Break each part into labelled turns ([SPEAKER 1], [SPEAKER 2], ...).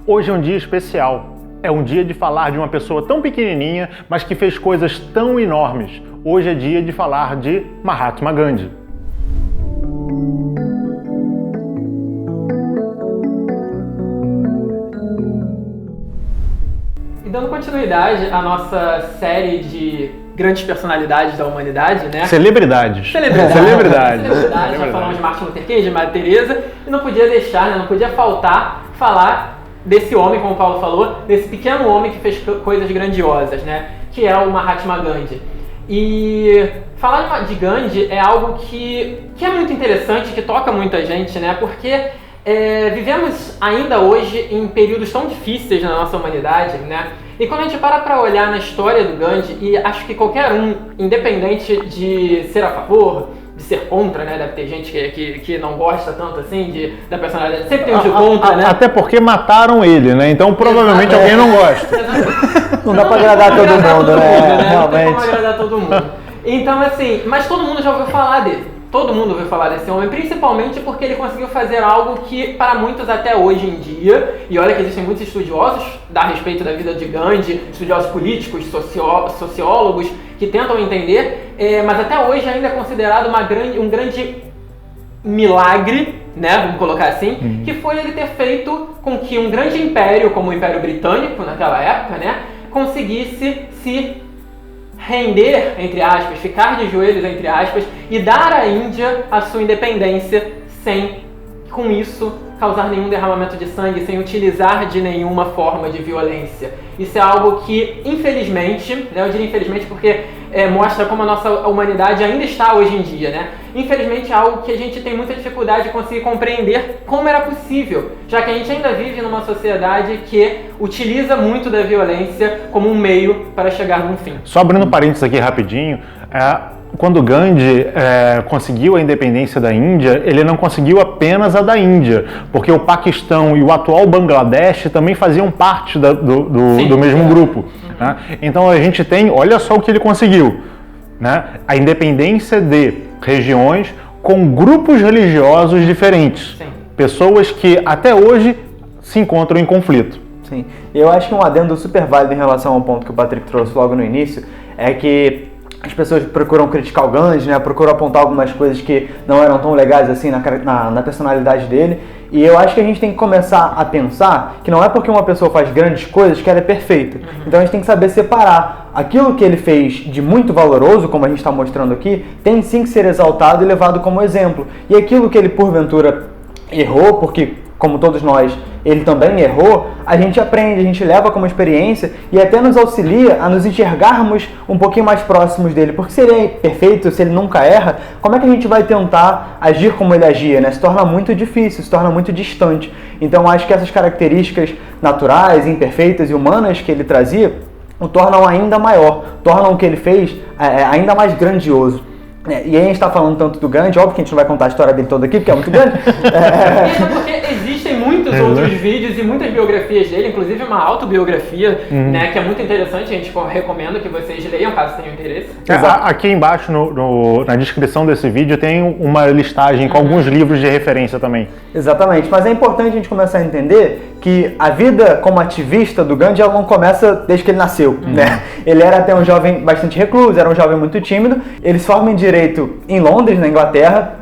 [SPEAKER 1] Hoje é um dia especial. É um dia de falar de uma pessoa tão pequenininha, mas que fez coisas tão enormes. Hoje é dia de falar de Mahatma Gandhi.
[SPEAKER 2] E dando continuidade à nossa série de grandes personalidades da humanidade, né?
[SPEAKER 1] Celebridades. Já
[SPEAKER 2] falamos de Martin Luther King, de Madre Teresa, e não podia deixar, não podia faltar falar desse homem, como o Paulo falou, desse pequeno homem que fez coisas grandiosas, né? Que é o Mahatma Gandhi. E falar de Gandhi é algo que é muito interessante, que toca muita gente, né? Porque vivemos ainda hoje em períodos tão difíceis na nossa humanidade, né? E quando a gente para olhar na história do Gandhi, e acho que qualquer um, independente de ser a favor, de ser contra, né? Deve ter gente que não gosta tanto assim da personalidade, sempre tem um de contra, né?
[SPEAKER 1] Até porque mataram ele, né? Então provavelmente alguém não gosta.
[SPEAKER 3] Não dá pra agradar todo mundo, né? Realmente.
[SPEAKER 2] Não tem como agradar todo mundo. Então assim, mas todo mundo já ouviu falar dele. Todo mundo ouviu falar desse homem, principalmente porque ele conseguiu fazer algo que, para muitos até hoje em dia, e olha que existem muitos estudiosos a respeito da vida de Gandhi, estudiosos políticos, sociólogos, que tentam entender, mas até hoje ainda é considerado um grande milagre, né, vamos colocar assim, que foi ele ter feito com que um grande império, como o Império Britânico naquela época, né, conseguisse se render, entre aspas, ficar de joelhos, entre aspas, e dar à Índia a sua independência sem, com isso, causar nenhum derramamento de sangue, sem utilizar de nenhuma forma de violência. Isso é algo que, infelizmente, né, eu diria infelizmente porque mostra como a nossa humanidade ainda está hoje em dia, né? Infelizmente é algo que a gente tem muita dificuldade de conseguir compreender como era possível, já que a gente ainda vive numa sociedade que utiliza muito da violência como um meio para chegar num fim.
[SPEAKER 1] Só abrindo parênteses aqui rapidinho, quando Gandhi conseguiu a independência da Índia, ele não conseguiu apenas a da Índia, porque o Paquistão e o atual Bangladesh também faziam parte do mesmo grupo. Né? Então a gente tem, olha só o que ele conseguiu, né? A independência de regiões com grupos religiosos diferentes.
[SPEAKER 2] Sim.
[SPEAKER 1] Pessoas que até hoje se encontram em conflito.
[SPEAKER 3] Sim, eu acho que um adendo super válido em relação ao ponto que o Patrick trouxe logo no início é que as pessoas procuram criticar o Gandhi, né? Procuram apontar algumas coisas que não eram tão legais assim na personalidade dele. E eu acho que a gente tem que começar a pensar que não é porque uma pessoa faz grandes coisas que ela é perfeita. Então a gente tem que saber separar aquilo que ele fez de muito valoroso, como a gente está mostrando aqui, tem sim que ser exaltado e levado como exemplo. E aquilo que ele porventura errou, porque como todos nós, ele também errou, a gente aprende, a gente leva como experiência e até nos auxilia a nos enxergarmos um pouquinho mais próximos dele. Porque se ele é perfeito, se ele nunca erra, como é que a gente vai tentar agir como ele agia, né? Se torna muito difícil, se torna muito distante. Então acho que essas características naturais, imperfeitas e humanas que ele trazia o tornam ainda maior, tornam o que ele fez ainda mais grandioso. E aí a gente está falando tanto do Gandhi, óbvio que a gente não vai contar a história dele toda aqui, porque é muito grande.
[SPEAKER 2] Isso porque existem muitos outros vídeos e muitas biografias dele, inclusive uma autobiografia, né, que é muito interessante, a gente recomenda que vocês leiam, caso tenham interesse.
[SPEAKER 1] Aqui embaixo, na descrição desse vídeo, tem uma listagem com alguns livros de referência também.
[SPEAKER 3] Exatamente, mas é importante a gente começar a entender que a vida como ativista do Gandhi ela não começa desde que ele nasceu, né? Ele era até um jovem bastante recluso, era um jovem muito tímido, ele se forma em Direito em Londres, na Inglaterra,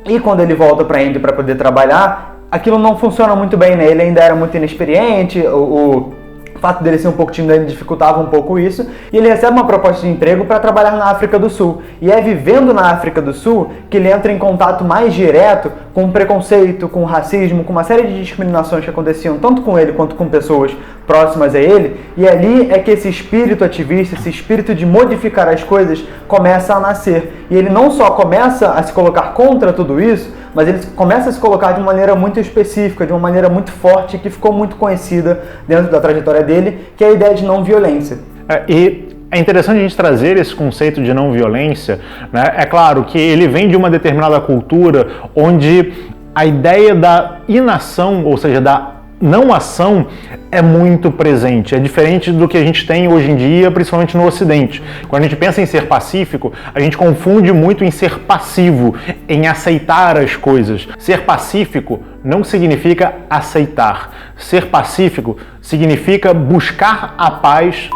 [SPEAKER 3] e quando ele volta para a Índia para poder trabalhar, aquilo não funciona muito bem, né? Ele ainda era muito inexperiente, o fato dele ser um pouco tímido ainda dificultava um pouco isso, e ele recebe uma proposta de emprego para trabalhar na África do Sul. E é vivendo na África do Sul que ele entra em contato mais direto com o preconceito, com o racismo, com uma série de discriminações que aconteciam tanto com ele quanto com pessoas próximas a ele, e ali é que esse espírito ativista, esse espírito de modificar as coisas começa a nascer. E ele não só começa a se colocar contra tudo isso, mas ele começa a se colocar de uma maneira muito específica, de uma maneira muito forte, que ficou muito conhecida dentro da trajetória dele, que é a ideia de não violência.
[SPEAKER 1] E é interessante a gente trazer esse conceito de não violência, né? É claro que ele vem de uma determinada cultura onde a ideia da inação, ou seja, da não ação é muito presente. É diferente do que a gente tem hoje em dia, principalmente no Ocidente. Quando a gente pensa em ser pacífico, a gente confunde muito em ser passivo, em aceitar as coisas. Ser pacífico não significa aceitar. Ser pacífico significa buscar a paz.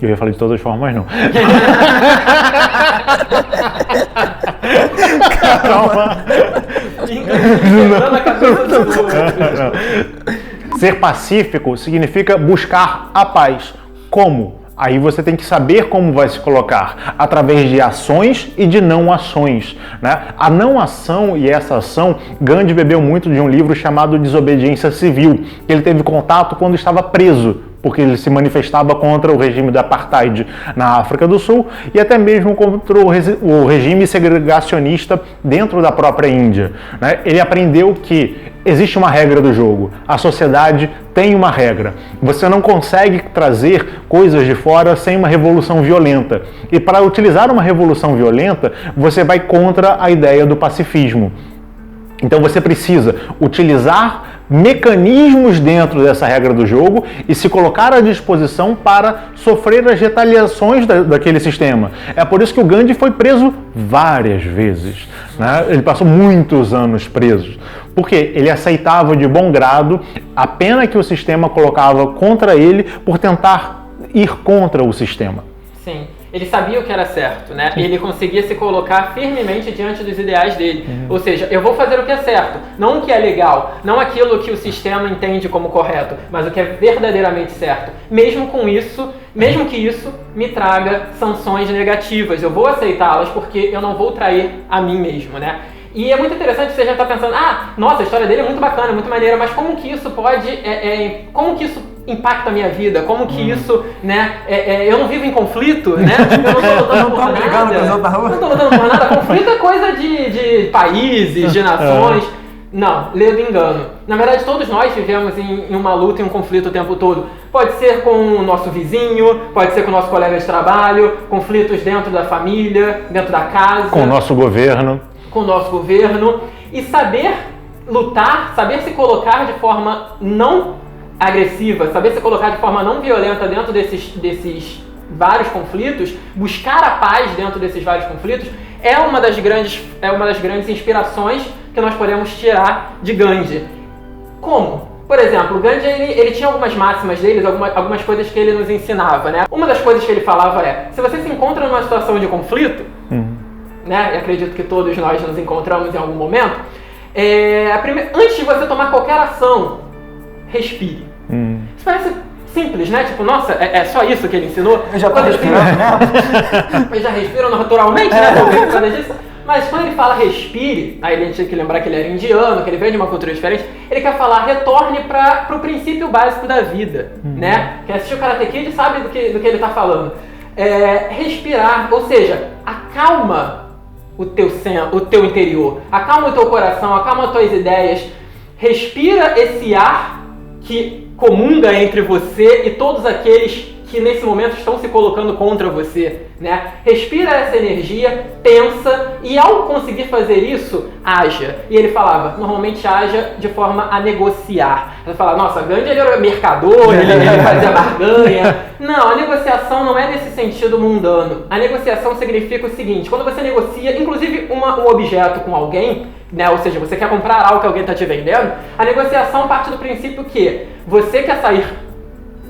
[SPEAKER 1] Eu ia falar de todas as formas, mas não. Calma. Ser pacífico significa buscar a paz. Como? Aí você tem que saber como vai se colocar, através de ações e de não ações, né? A não ação e essa ação, Gandhi bebeu muito de um livro chamado Desobediência Civil, que ele teve contato quando estava preso, porque ele se manifestava contra o regime do apartheid na África do Sul e até mesmo contra o regime segregacionista dentro da própria Índia, né? Ele aprendeu que existe uma regra do jogo, a sociedade tem uma regra. Você não consegue trazer coisas de fora sem uma revolução violenta. E para utilizar uma revolução violenta, você vai contra a ideia do pacifismo. Então você precisa utilizar mecanismos dentro dessa regra do jogo e se colocar à disposição para sofrer as retaliações daquele sistema. É por isso que o Gandhi foi preso várias vezes, né? Ele passou muitos anos preso, porque ele aceitava de bom grado a pena que o sistema colocava contra ele por tentar ir contra o sistema.
[SPEAKER 2] Sim. Ele sabia o que era certo, né? E ele conseguia se colocar firmemente diante dos ideais dele. Ou seja, eu vou fazer o que é certo, não o que é legal, não aquilo que o sistema entende como correto, mas o que é verdadeiramente certo. Mesmo que isso me traga sanções negativas, eu vou aceitá-las porque eu não vou trair a mim mesmo, né? E é muito interessante você já estar pensando, nossa, a história dele é muito bacana, muito maneira, mas como que isso pode, como que isso impacta a minha vida? Como que isso, né, eu não vivo em conflito, né? Eu não tô lutando por nada. Não tô lutando por nada. Conflito é coisa de países, de nações. Não, ledo engano. Na verdade, todos nós vivemos em uma luta e um conflito o tempo todo. Pode ser com o nosso vizinho, pode ser com o nosso colega de trabalho, conflitos dentro da família, dentro da casa.
[SPEAKER 1] Com o nosso governo.
[SPEAKER 2] Com o nosso governo. E saber lutar, saber se colocar de forma não agressiva, saber se colocar de forma não violenta dentro desses vários conflitos, buscar a paz dentro desses vários conflitos, é uma das grandes inspirações que nós podemos tirar de Gandhi. Como? Por exemplo, o Gandhi ele tinha algumas máximas dele, algumas coisas que ele nos ensinava, né? Uma das coisas que ele falava é, se você se encontra numa situação de conflito, né, e acredito que todos nós nos encontramos em algum momento, antes de você tomar qualquer ação, respire. Isso parece simples, né? Tipo, nossa, é só isso que ele ensinou?
[SPEAKER 3] Eu já tô respirando, né?
[SPEAKER 2] Eu já respiro naturalmente, né? Mas quando ele fala respire, aí a gente tem que lembrar que ele era indiano, que ele veio de uma cultura diferente, ele quer falar retorne para o princípio básico da vida, né? Quem assistiu o Karate Kid sabe do que ele está falando. Respirar, ou seja, acalma o teu interior, acalma o teu coração, acalma as tuas ideias, respira esse ar que comunga entre você e todos aqueles que nesse momento estão se colocando contra você, né? Respira essa energia, pensa e ao conseguir fazer isso, haja. E ele falava, normalmente haja de forma a negociar. Ele falava, nossa, Gandhi ele era mercador, ele fazia barganha. Não, a negociação não é nesse sentido mundano. A negociação significa o seguinte, quando você negocia, inclusive um objeto com alguém, né? Ou seja, você quer comprar algo que alguém está te vendendo, a negociação parte do princípio que você quer sair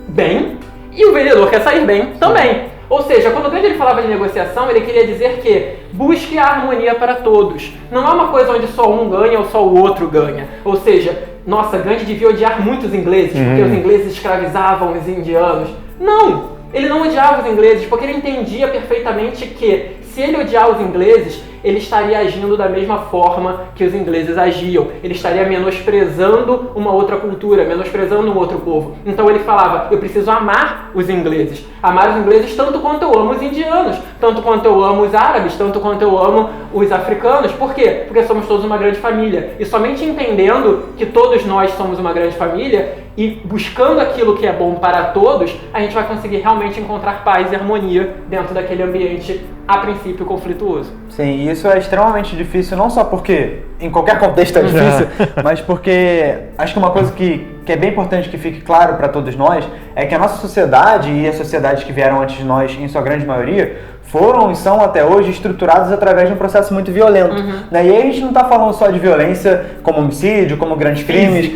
[SPEAKER 2] bem e o vendedor quer sair bem também. Ou seja, quando o Gandhi ele falava de negociação, ele queria dizer que busque a harmonia para todos. Não é uma coisa onde só um ganha ou só o outro ganha. Ou seja, nossa, Gandhi devia odiar muito os ingleses, porque os ingleses escravizavam os indianos. Não! Ele não odiava os ingleses, porque ele entendia perfeitamente que se ele odiar os ingleses, ele estaria agindo da mesma forma que os ingleses agiam. Ele estaria menosprezando uma outra cultura, menosprezando um outro povo. Então ele falava, eu preciso amar os ingleses. Amar os ingleses tanto quanto eu amo os indianos, tanto quanto eu amo os árabes, tanto quanto eu amo os africanos. Por quê? Porque somos todos uma grande família. E somente entendendo que todos nós somos uma grande família e buscando aquilo que é bom para todos, a gente vai conseguir realmente encontrar paz e harmonia dentro daquele ambiente, a princípio, conflituoso.
[SPEAKER 3] Sim, isso é extremamente difícil, não só porque em qualquer contexto é difícil, mas porque acho que uma coisa que é bem importante que fique claro para todos nós é que a nossa sociedade e as sociedades que vieram antes de nós, em sua grande maioria, foram e são até hoje estruturadas através de um processo muito violento. Né? E aí a gente não está falando só de violência como homicídio, como grandes crimes,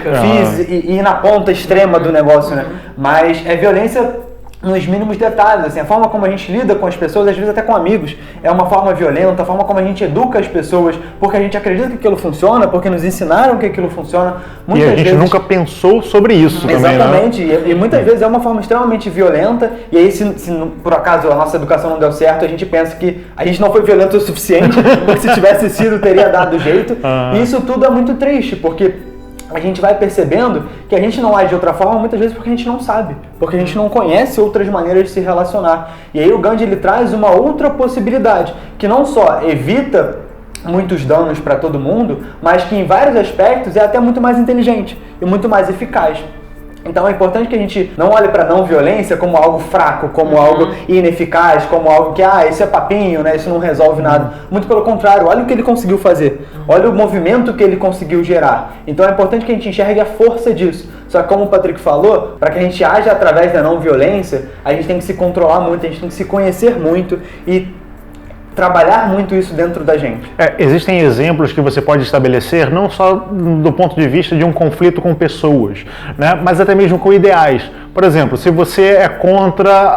[SPEAKER 3] e na ponta extrema do negócio, né? Mas é violência nos mínimos detalhes, assim, a forma como a gente lida com as pessoas, às vezes até com amigos, é uma forma violenta, a forma como a gente educa as pessoas, porque a gente acredita que aquilo funciona, porque nos ensinaram que aquilo funciona.
[SPEAKER 1] Muitas e a gente vezes... nunca pensou sobre isso também, né?
[SPEAKER 3] Exatamente, e muitas vezes é uma forma extremamente violenta, e aí se por acaso a nossa educação não deu certo, a gente pensa que a gente não foi violento o suficiente, porque se tivesse sido, teria dado jeito, e isso tudo é muito triste, porque a gente vai percebendo que a gente não age de outra forma muitas vezes porque a gente não sabe, porque a gente não conhece outras maneiras de se relacionar. E aí o Gandhi ele traz uma outra possibilidade, que não só evita muitos danos para todo mundo, mas que em vários aspectos é até muito mais inteligente e muito mais eficaz. Então é importante que a gente não olhe para a não violência como algo fraco, como algo ineficaz, como algo que, isso é papinho, né? Isso não resolve nada. Muito pelo contrário, olha o que ele conseguiu fazer, olha o movimento que ele conseguiu gerar. Então é importante que a gente enxergue a força disso. Só que como o Patrick falou, para que a gente aja através da não violência, a gente tem que se controlar muito, a gente tem que se conhecer muito e trabalhar muito isso dentro da gente.
[SPEAKER 1] Existem exemplos que você pode estabelecer não só do ponto de vista de um conflito com pessoas, né, mas até mesmo com ideais. Por exemplo, se você é contra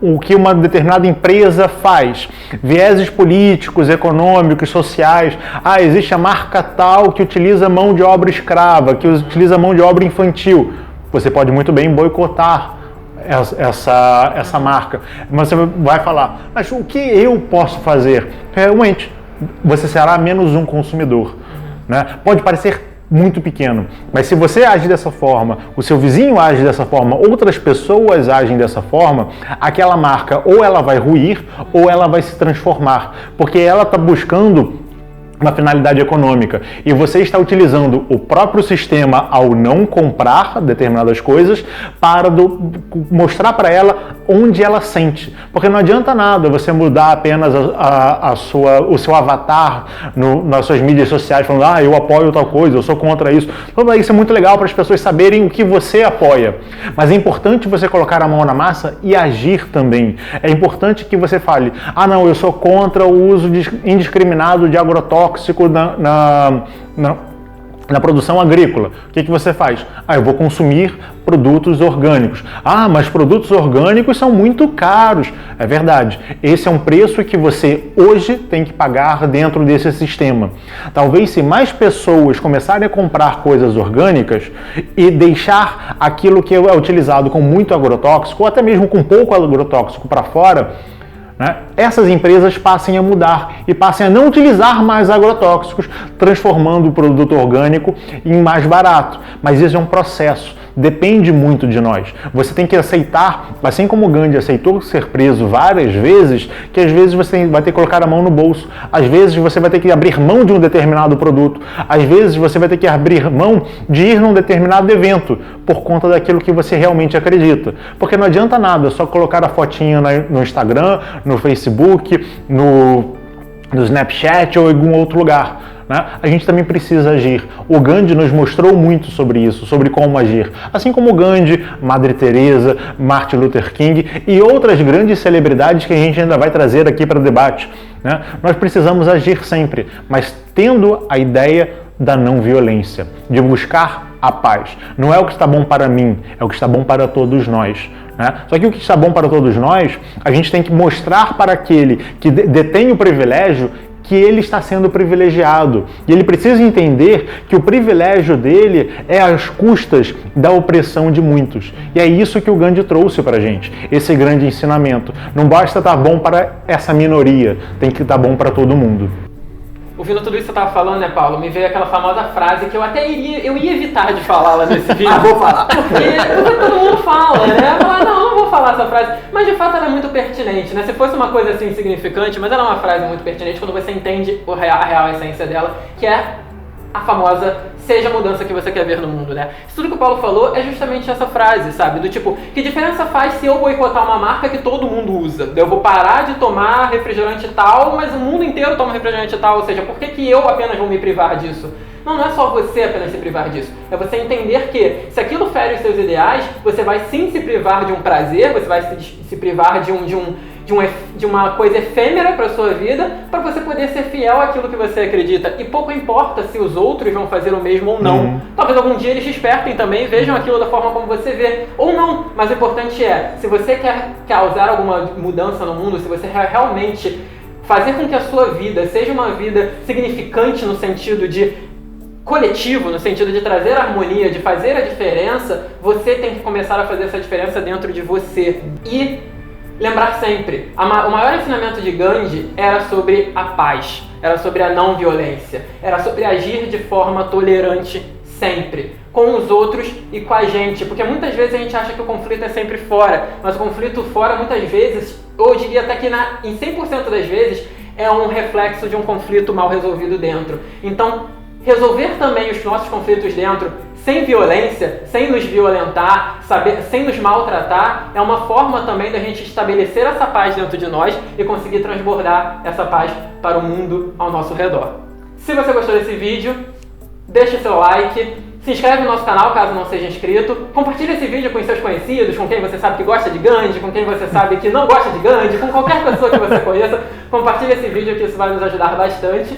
[SPEAKER 1] o que uma determinada empresa faz, vieses políticos, econômicos, sociais, existe a marca tal que utiliza mão de obra escrava, que utiliza mão de obra infantil, você pode muito bem boicotar essa marca. Mas você vai falar, mas o que eu posso fazer? Realmente, você será menos um consumidor. Né? Pode parecer muito pequeno, mas se você age dessa forma, o seu vizinho age dessa forma, outras pessoas agem dessa forma, aquela marca ou ela vai ruir ou ela vai se transformar, porque ela está buscando uma finalidade econômica e você está utilizando o próprio sistema ao não comprar determinadas coisas para mostrar para ela onde ela sente, porque não adianta nada você mudar apenas o seu avatar nas suas mídias sociais falando, eu apoio tal coisa, eu sou contra isso. Então, isso é muito legal para as pessoas saberem o que você apoia, mas é importante você colocar a mão na massa e agir também. É importante que você fale, não, eu sou contra o uso indiscriminado de agrotóxicos na produção agrícola. O que você faz? Eu vou consumir produtos orgânicos. Mas produtos orgânicos são muito caros. É verdade. Esse é um preço que você hoje tem que pagar dentro desse sistema. Talvez se mais pessoas começarem a comprar coisas orgânicas e deixar aquilo que é utilizado com muito agrotóxico, ou até mesmo com pouco agrotóxico para fora, essas empresas passem a mudar e passem a não utilizar mais agrotóxicos, transformando o produto orgânico em mais barato. Mas isso é um processo, depende muito de nós. Você tem que aceitar, assim como o Gandhi aceitou ser preso várias vezes, que às vezes você vai ter que colocar a mão no bolso, às vezes você vai ter que abrir mão de um determinado produto, às vezes você vai ter que abrir mão de ir num determinado evento por conta daquilo que você realmente acredita. Porque não adianta nada só colocar a fotinha no Instagram, no Facebook, no Snapchat ou em algum outro lugar. A gente também precisa agir. O Gandhi nos mostrou muito sobre isso, sobre como agir. Assim como o Gandhi, Madre Teresa, Martin Luther King e outras grandes celebridades que a gente ainda vai trazer aqui para o debate. Nós precisamos agir sempre, mas tendo a ideia da não violência, de buscar a paz. Não é o que está bom para mim, é o que está bom para todos nós. Só que o que está bom para todos nós, a gente tem que mostrar para aquele que detém o privilégio que ele está sendo privilegiado. E ele precisa entender que o privilégio dele é às custas da opressão de muitos. E é isso que o Gandhi trouxe para a gente, esse grande ensinamento. Não basta estar bom para essa minoria, tem que estar bom para todo mundo.
[SPEAKER 2] Ouvindo tudo isso que você estava falando, né, Paulo, me veio aquela famosa frase que eu até ia evitar de falar lá nesse vídeo.
[SPEAKER 3] Vou falar.
[SPEAKER 2] Porque todo mundo fala, né? Não vou falar essa frase. Mas de fato ela é muito pertinente, né? Se fosse uma coisa assim insignificante, mas ela é uma frase muito pertinente quando você entende a real essência dela, que é a famosa seja a mudança que você quer ver no mundo, né? Isso tudo que o Paulo falou é justamente essa frase, sabe? Do tipo, que diferença faz se eu boicotar uma marca que todo mundo usa? Eu vou parar de tomar refrigerante tal, mas o mundo inteiro toma refrigerante tal, ou seja, por que eu apenas vou me privar disso? Não é só você apenas se privar disso, é você entender que se aquilo fere os seus ideais, você vai sim se privar de um prazer, você vai se privar de uma coisa efêmera para sua vida, para você poder ser fiel àquilo que você acredita. E pouco importa se os outros vão fazer o mesmo ou não. Talvez algum dia eles despertem também e vejam aquilo da forma como você vê, ou não. Mas o importante é, se você quer causar alguma mudança no mundo, se você realmente fazer com que a sua vida seja uma vida significante no sentido de coletivo, no sentido de trazer harmonia, de fazer a diferença, você tem que começar a fazer essa diferença dentro de você. E lembrar sempre, o maior ensinamento de Gandhi era sobre a paz, era sobre a não violência, era sobre agir de forma tolerante sempre, com os outros e com a gente, porque muitas vezes a gente acha que o conflito é sempre fora, mas o conflito fora muitas vezes, ou eu diria até que em 100% das vezes, é um reflexo de um conflito mal resolvido dentro. Então, resolver também os nossos conflitos dentro, sem violência, sem nos violentar, sem nos maltratar, é uma forma também da gente estabelecer essa paz dentro de nós e conseguir transbordar essa paz para o mundo ao nosso redor. Se você gostou desse vídeo, deixe seu like, se inscreve no nosso canal caso não seja inscrito, compartilhe esse vídeo com seus conhecidos, com quem você sabe que gosta de Gandhi, com quem você sabe que não gosta de Gandhi, com qualquer pessoa que você conheça, compartilhe esse vídeo que isso vai nos ajudar bastante.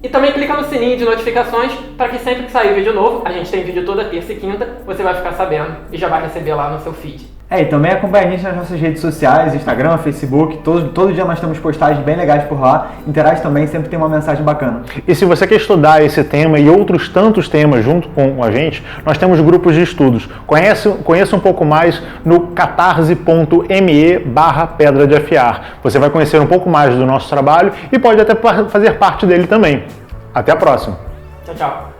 [SPEAKER 2] E também clica no sininho de notificações para que sempre que sair vídeo novo, a gente tem vídeo toda terça e quinta, você vai ficar sabendo e já vai receber lá no seu feed.
[SPEAKER 3] E também acompanha a gente nas nossas redes sociais, Instagram, Facebook, todo dia nós temos postagens bem legais por lá, interage também, sempre tem uma mensagem bacana.
[SPEAKER 1] E se você quer estudar esse tema e outros tantos temas junto com a gente, nós temos grupos de estudos. Conheça um pouco mais no catarse.me/pedra de afiar. Você vai conhecer um pouco mais do nosso trabalho e pode até fazer parte dele também. Até a próxima.
[SPEAKER 2] Tchau, tchau.